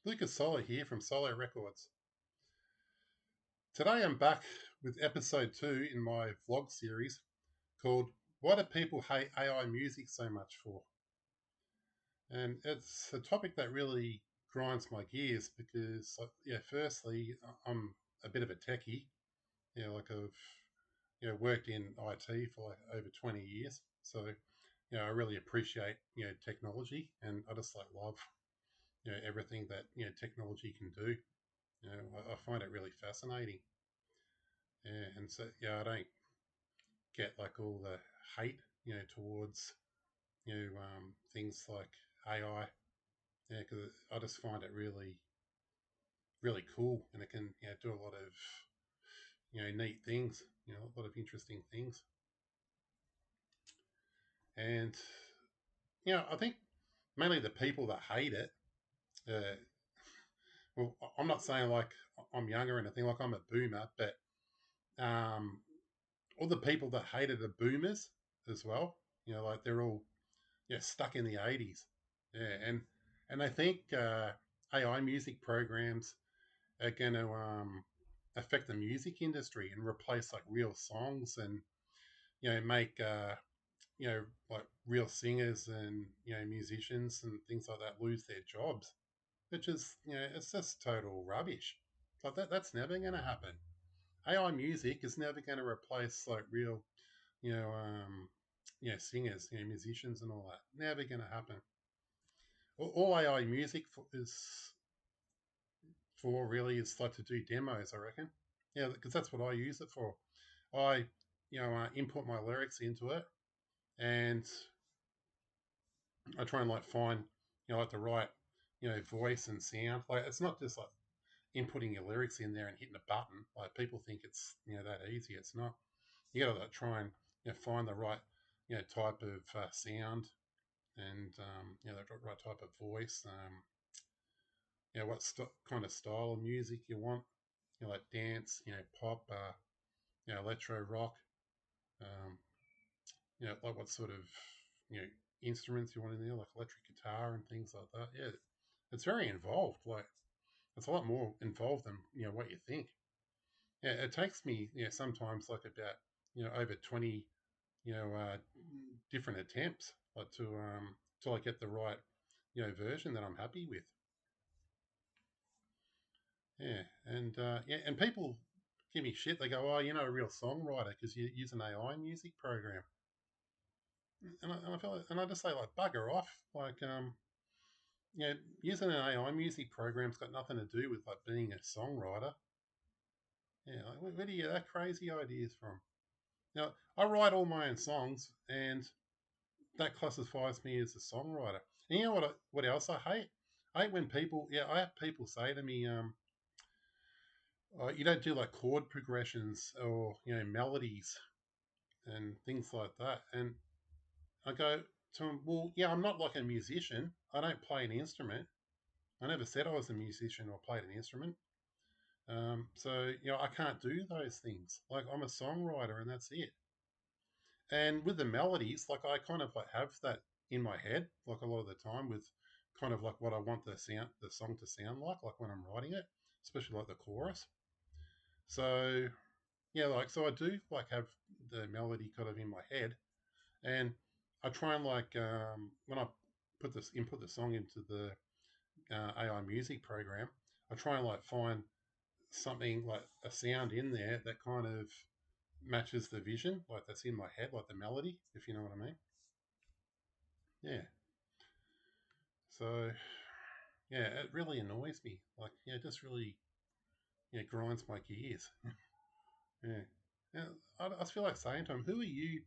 Lucas Solo here from Solo Records. Today I'm back with episode 2 in my vlog series called Why Do People Hate AI Music So Much For? And it's a topic that really grinds my gears because, firstly, I'm a bit of a techie. I've worked in IT for like over 20 years. So, I really appreciate, technology, and I just love, everything that, technology can do. I find it really fascinating. Yeah, and so I don't get all the hate towards things like AI. Yeah, because I just find it really cool, and it can do a lot of neat things, a lot of interesting things. And I think mainly the people that hate it. Uh, well, I'm not saying like I'm younger or anything, like I'm a boomer, but um, all the people that hated are boomers as well. Like they're all stuck in the 80s. Yeah, and I think AI music programs are going to affect the music industry and replace like real songs, and make you know like real singers and musicians and things like that lose their jobs, which is it's just total rubbish. Like that's never going to happen. AI music is never going to replace like real you know um, singers, musicians and all that. Never going to happen. All AI music for really is like to do demos, I reckon. Yeah, because that's what I use it for. I, input my lyrics into it, and I try and like find, like the right, voice and sound. Like it's not just like inputting your lyrics in there and hitting a button. Like people think it's that easy. It's not. You got to like, try and find the right type of sound, and the right type of voice. What kind of style of music you want. Like dance, pop, electro rock. Um, like what sort of you know instruments you want in there, like electric guitar and things like that. Yeah, it's very involved. Like it's a lot more involved than what you think. Yeah, it takes me sometimes like about over 20 different attempts like to till I get the right version that I'm happy with. Yeah, and people give me shit. They go, "Oh, you're not a real songwriter because you use an AI music program." And I feel like, and I just say like, "Bugger off!" Like, using an AI music program's got nothing to do with like being a songwriter. Yeah, like where do you get that crazy ideas from? I write all my own songs, and that classifies me as a songwriter. And you know what else I hate? I hate when people, I have people say to me, you don't do like chord progressions or melodies and things like that. And I go to them, well, yeah, I'm not like a musician. I don't play an instrument. I never said I was a musician or played an instrument. So I can't do those things. Like I'm a songwriter, and that's it. And with the melodies, like I kind of like have that in my head, like a lot of the time, with kind of like what I want the song to sound like when I'm writing it, especially like the chorus. So so I do like have the melody kind of in my head, and I try and like when I input the song into the AI music program, I try and like find something like a sound in there that kind of matches the vision, like that's in my head, like the melody, if you know what I mean. Yeah. So yeah, it really annoys me. Like it just really grinds my gears. Yeah. And I just feel like saying to him, "Who are you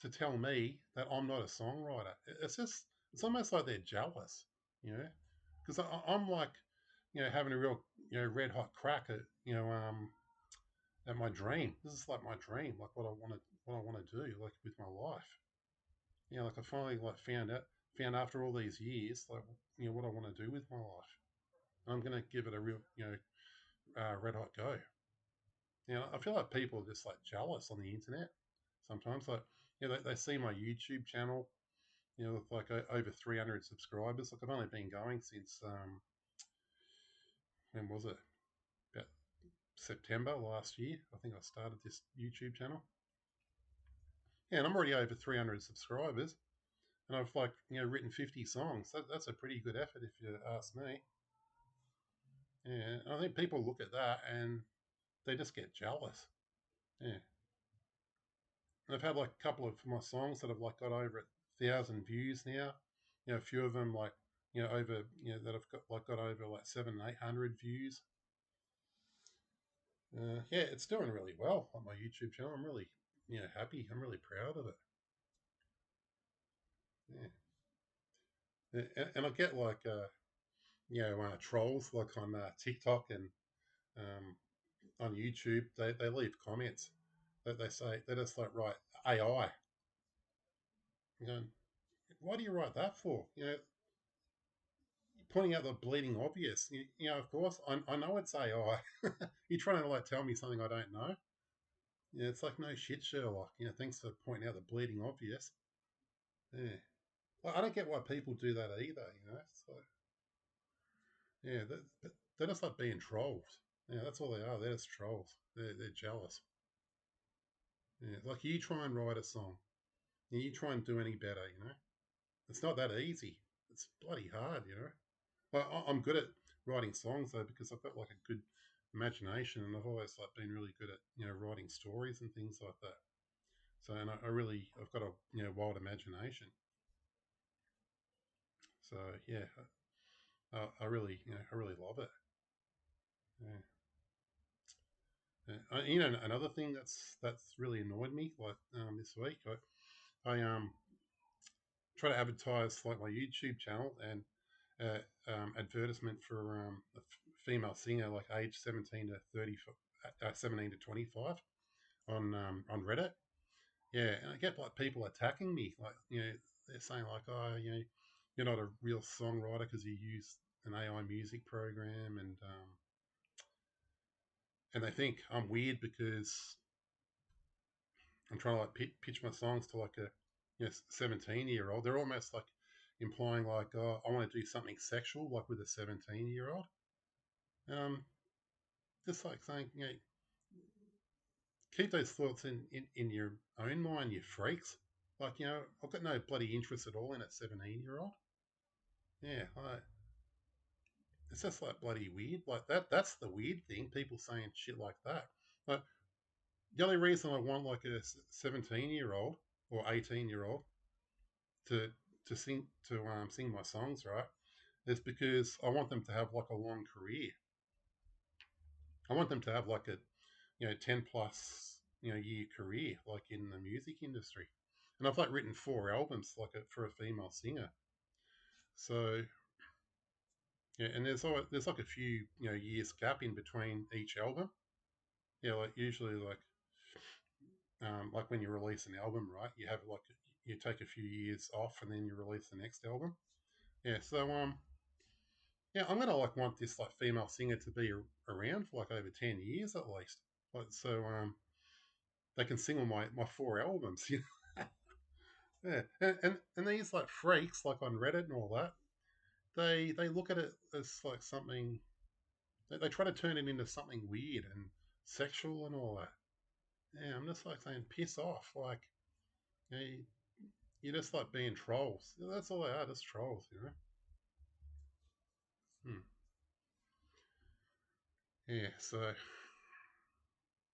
to tell me that I'm not a songwriter?" It's just it's almost like they're jealous, you know, because I'm like having a real red hot crack at my dream. This is like my dream, like what I want to do, like with my life. Like I finally like found after all these years, like what I want to do with my life. And I'm gonna give it a real red hot go. I feel like people are just like jealous on the internet sometimes. Like they see my YouTube channel, with like over 300 subscribers. Like I've only been going since when was it? About September last year. I think I started this YouTube channel. Yeah, and I'm already over 300 subscribers, and I've like written 50 songs. That's a pretty good effort if you ask me. Yeah, I think people look at that and they just get jealous. Yeah, and I've had like a couple of my songs that have like got over 1,000 views now. A few of them like over that have got over like 700, 800 views. Yeah, it's doing really well on my YouTube channel. I'm really happy. I'm really proud of it. Yeah, and I get like trolls like on TikTok and um, on YouTube. They leave comments that they say they're just like right AI. I'm going, why do you write that for? Pointing out the bleeding obvious. Of course, I know it's AI. You're trying to like tell me something I don't know. Yeah, it's like no shit, Sherlock. Thanks for pointing out the bleeding obvious. Yeah, well, I don't get why people do that either. So yeah, they're just like being trolls. Yeah, that's all they are. They're just trolls. They're jealous. Yeah, like you try and write a song, and you try and do any better. It's not that easy. It's bloody hard. Well, I'm good at writing songs though because I've got like a good imagination, and I've always like been really good at writing stories and things like that. So, and I've got a wild imagination. So yeah, I really love it. Yeah. Yeah. Another thing that's really annoyed me like this week, I try to advertise like my YouTube channel and advertisement for a female singer like age 17 to 30, 17 to 25 on Reddit. Yeah, and I get like people attacking me, like they're saying like, oh, you're not a real songwriter because you use an AI music program, and they think I'm weird because I'm trying to like pitch my songs to like a 17-year old. They're almost like implying like, oh, I want to do something sexual like with a 17-year-old. Um, just like saying, keep those thoughts in your own mind, you freaks. Like, I've got no bloody interest at all in a 17-year-old. Yeah, it's just like bloody weird. Like that's the weird thing. People saying shit like that. Like the only reason I want like a 17-year-old or 18-year-old to sing my songs, right, is because I want them to have like a long career. I want them to have like a 10 plus year career like in the music industry. And I've like written 4 albums like for a female singer. So yeah, and there's like a few years gap in between each album. Yeah, like usually like when you release an album, right? You have like you take a few years off and then you release the next album. Yeah, so yeah, I'm gonna like want this like female singer to be around for like over 10 years at least. Like so they can sing on my 4 albums. Yeah, and these like freaks like on Reddit and all that, they look at it as like something. They try to turn it into something weird and sexual and all that. Yeah, I'm just like saying, piss off. Like, you know, you're just like being trolls. That's all they are, just trolls. Hmm. Yeah, so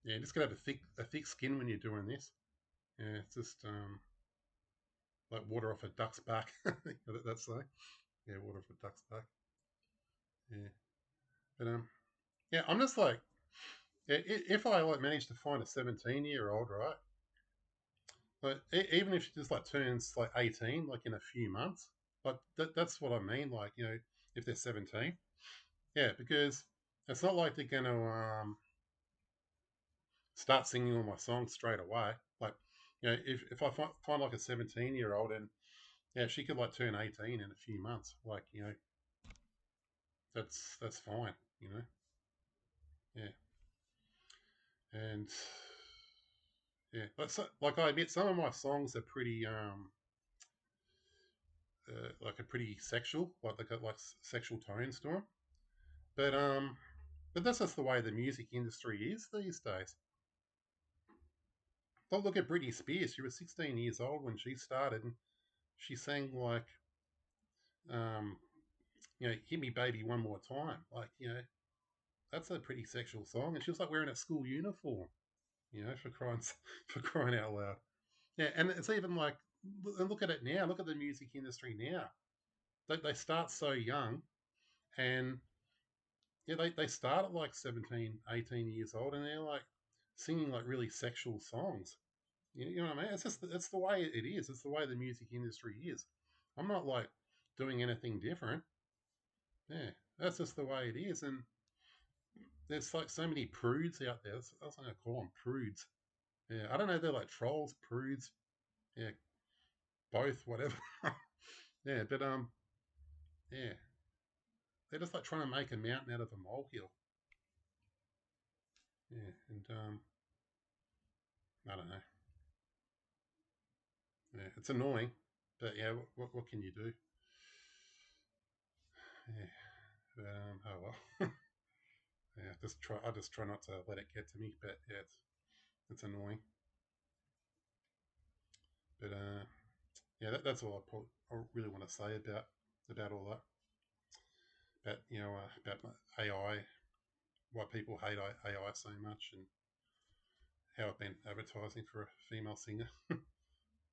yeah, just gotta have a thick skin when you're doing this. Yeah, it's just like water off a duck's back. That's like yeah, water off a duck's back. Yeah, but yeah, I'm just like if I like manage to find a 17-year-old, right? But even if she just like turns like 18, like in a few months, like that's what I mean. Like if they're 17, yeah, because it's not like they're gonna start singing all my songs straight away. Like if I find like a 17-year-old and yeah, she could like turn 18 in a few months. Like that's fine. You know, yeah, and yeah, like I admit some of my songs are pretty like a pretty sexual, like they got like sexual tones to them. But that's just the way the music industry is these days. Don't look at Britney Spears. She was 16 years old when she started, and she sang like, um, "Hit Me, Baby, One More Time." Like, that's a pretty sexual song, and she was like wearing a school uniform. For crying for crying out loud. Yeah, and it's even like, and look at it now. Look at the music industry now. They start so young, and yeah, they start at like 17, 18 years old, and they're like singing like really sexual songs. You know what I mean? It's the way it is. It's the way the music industry is. I'm not like doing anything different. Yeah, that's just the way it is. And there's like so many prudes out there. That's what I call them, prudes. Yeah, I don't know. They're like trolls, prudes. Yeah, both, whatever. Yeah, but yeah, they're just like trying to make a mountain out of a molehill. Yeah, and I don't know. Yeah, it's annoying, but yeah, what can you do? Yeah, but, oh well. Yeah, I just try not to let it get to me. But yeah, it's annoying. But yeah, that's all I really want to say about all that. About about AI, why people hate AI so much, and how I've been advertising for a female singer.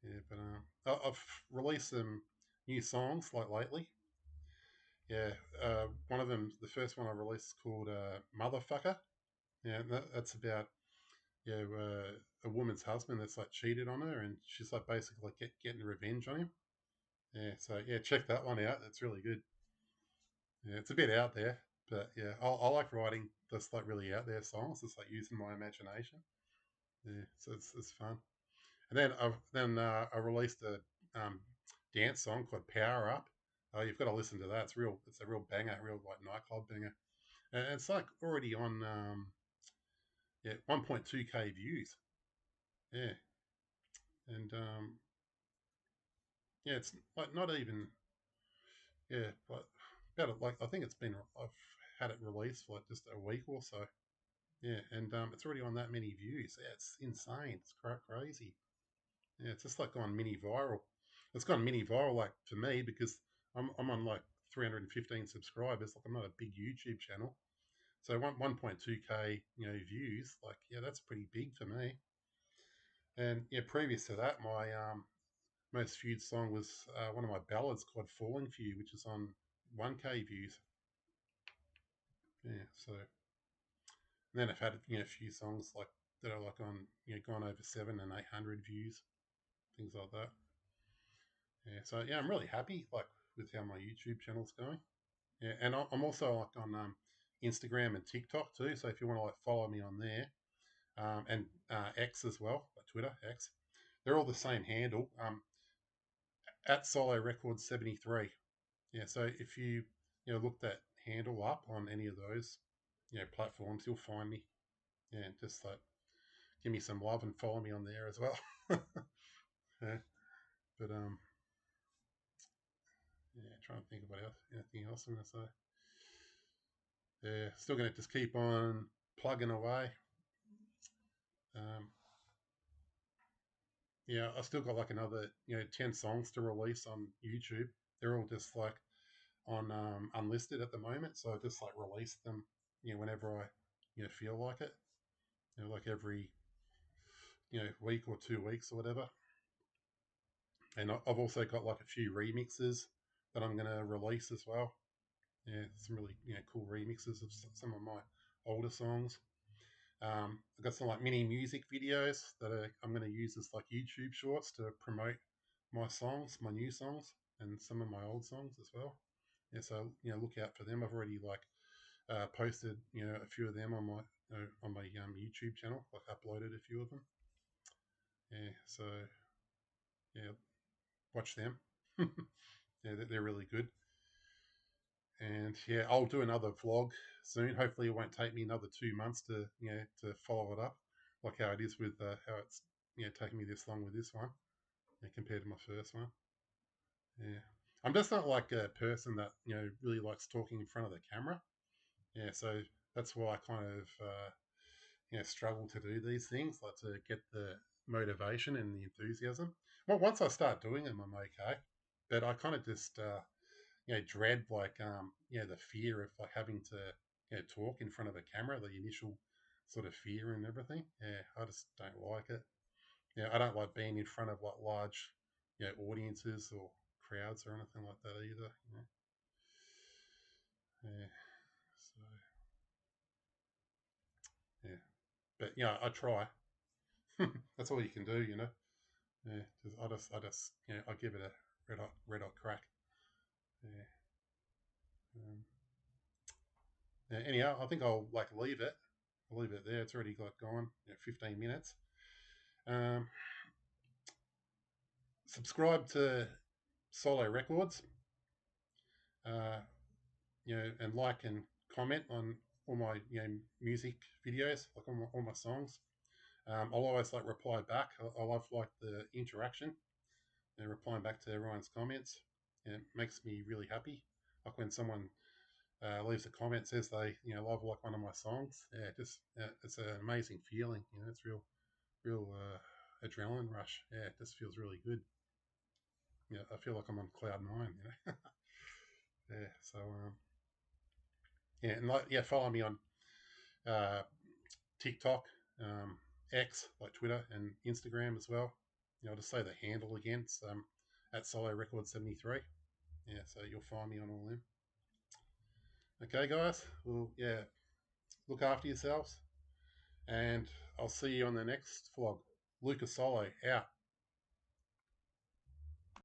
Yeah, but I've released some new songs like lately. Yeah, one of them, the first one I released, is called "Motherfucker." Yeah, that's about a woman's husband that's like cheated on her, and she's like basically like getting revenge on him. Yeah, so yeah, check that one out. It's really good. Yeah, it's a bit out there, but yeah, I like writing just like really out there songs. It's like using my imagination. Yeah, so it's fun. And then I released a dance song called "Power Up." You've got to listen to that. It's a real banger, real like nightclub banger, and it's like already on 1.2K views. Yeah, and yeah, it's like not even like about like I think I've had it released for like just a week or so. Yeah, and it's already on that many views. Yeah, it's insane. It's crazy. Yeah, it's just like gone mini viral. It's gone mini viral like for me because I'm on like 315 subscribers. Like I'm not a big YouTube channel, so 1.2K views. Like yeah, that's pretty big for me. And yeah, previous to that, my most viewed song was one of my ballads called "Falling for You," which is on 1K views. Yeah, so and then I've had a few songs like that are like on gone over 700 and 800 views, things like that. Yeah, so yeah, I'm really happy like with how my YouTube channel's going. Yeah, and I'm also like on Instagram and TikTok too. So if you want to like follow me on there, and X as well, like Twitter X, they're all the same handle. At Solo Records 73. Yeah, so if you look that handle up on any of those platforms, you'll find me. Yeah, just like give me some love and follow me on there as well. Yeah, but yeah, trying to think about anything else I'm going to say. Yeah, still going to just keep on plugging away. Um, yeah, I still got like another 10 songs to release on YouTube. They're all just like on unlisted at the moment, so I just like release them whenever I feel like it. Like every week or 2 weeks or whatever. And I've also got like a few remixes that I'm going to release as well. Yeah, some really cool remixes of some of my older songs. I've got some like mini music videos that I'm going to use as like YouTube shorts to promote my songs, my new songs, and some of my old songs as well. Yeah, so look out for them. I've already like posted a few of them on my YouTube channel. Like uploaded a few of them. Yeah, so yeah, watch them. Yeah, they're really good. And yeah, I'll do another vlog soon. Hopefully, it won't take me another 2 months to to follow it up, like how it is with how it's taking me this long with this one compared to my first one. Yeah, I'm just not like a person that really likes talking in front of the camera. Yeah, so that's why I kind of struggle to do these things, like to get the motivation and the enthusiasm. Well, once I start doing them, I'm okay, but I kind of just dread like the fear of like having to talk in front of a camera, the initial sort of fear and everything. Yeah, I just don't like it. Yeah, I don't like being in front of like large audiences or crowds or anything like that either. Yeah. So yeah, but I try. That's all you can do. Yeah, I give it a red hot crack. Yeah. Um, yeah. Anyhow, I think I'll like leave it. I'll leave it there. It's already got gone. 15 minutes. Um, Subscribe to Solo Records. Uh, and like and comment on all my music videos, like all my songs. I'll always like reply back. I love like the interaction and replying back to everyone's comments. It makes me really happy. Like when someone leaves a comment, says they love like one of my songs. Yeah, just it's an amazing feeling. It's real adrenaline rush. Yeah, it just feels really good. Yeah, I feel like I'm on cloud nine. Yeah. So yeah, and like follow me on uh, TikTok, X like Twitter and Instagram as well. I'll just say the handle again. It's at Solo Record 73. Yeah, so you'll find me on all them. Okay, guys. Well, yeah, look after yourselves, and I'll see you on the next vlog. Lucas Solo out.